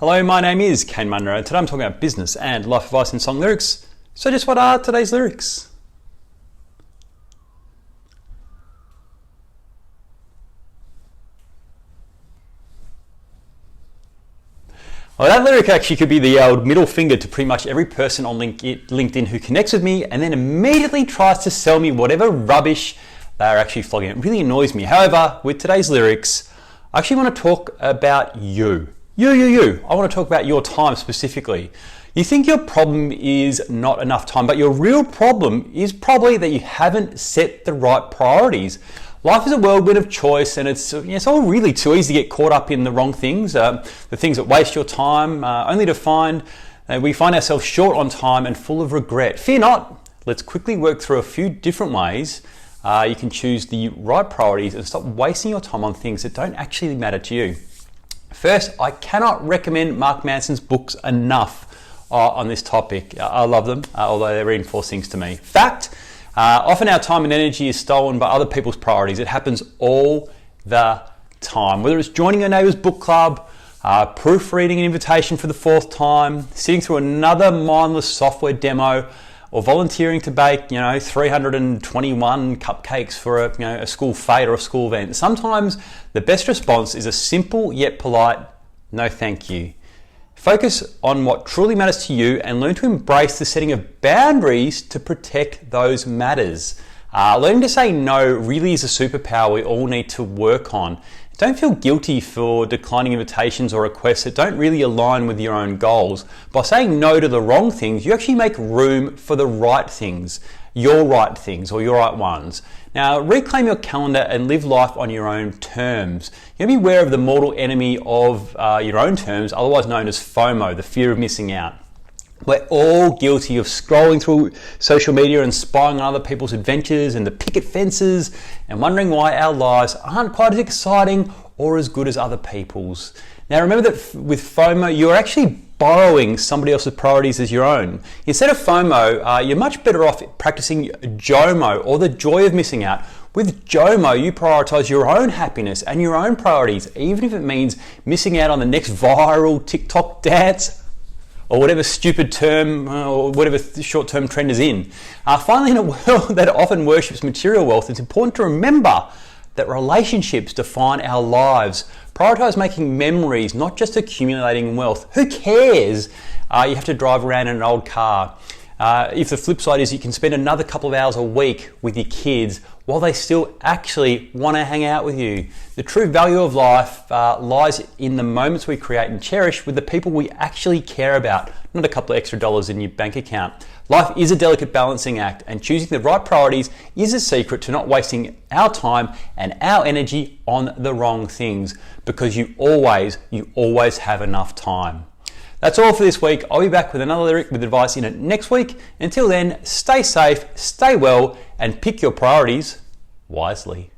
Hello, my name is Kane Munro, and today I'm talking about business and life advice and song lyrics. So just what are today's lyrics? Well, that lyric actually could be the old middle finger to pretty much every person on LinkedIn who connects with me and then immediately tries to sell me whatever rubbish they're actually flogging. It really annoys me. However, with today's lyrics, I actually want to talk about you. You. I want to talk about your time specifically. You think your problem is not enough time, but your real problem is probably that you haven't set the right priorities. Life is a whirlwind of choice, and it's all really too easy to get caught up in the wrong things, the things that waste your time, only to find we find ourselves short on time and full of regret. Fear not. Let's quickly work through a few different ways you can choose the right priorities and stop wasting your time on things that don't actually matter to you. First, I cannot recommend Mark Manson's books enough on this topic. I love them, although they reinforce things to me. Fact, often our time and energy is stolen by other people's priorities. It happens all the time. Whether it's joining your neighbour's book club, proofreading an invitation for the 4th time, sitting through another mindless software demo, or volunteering to bake, 321 cupcakes for a school fete or a school event. Sometimes the best response is a simple yet polite, no thank you. Focus on what truly matters to you and learn to embrace the setting of boundaries to protect those matters. Learning to say no really is a superpower we all need to work on. Don't feel guilty for declining invitations or requests that don't really align with your own goals. By saying no to the wrong things, you actually make room for the right things, your right things or your right ones. Now, reclaim your calendar and live life on your own terms. You know, be aware of the mortal enemy of your own terms, otherwise known as FOMO, the fear of missing out. We're all guilty of scrolling through social media and spying on other people's adventures and the picket fences and wondering why our lives aren't quite as exciting or as good as other people's. Now remember that with FOMO, you're actually borrowing somebody else's priorities as your own. Instead of FOMO, you're much better off practicing JOMO, or the joy of missing out. With JOMO, you prioritize your own happiness and your own priorities, even if it means missing out on the next viral TikTok dance, or whatever stupid term or whatever short-term trend is in. Finally, in a world that often worships material wealth, it's important to remember that relationships define our lives. Prioritize making memories, not just accumulating wealth. Who cares? You have to drive around in an old car. If the flip side is you can spend another couple of hours a week with your kids while they still actually want to hang out with you. The true value of life lies in the moments we create and cherish with the people we actually care about, not a couple of extra dollars in your bank account. Life is a delicate balancing act, and choosing the right priorities is a secret to not wasting our time and our energy on the wrong things, because you always have enough time. That's all for this week. I'll be back with another lyric with advice in it next week. Until then, stay safe, stay well, and pick your priorities wisely.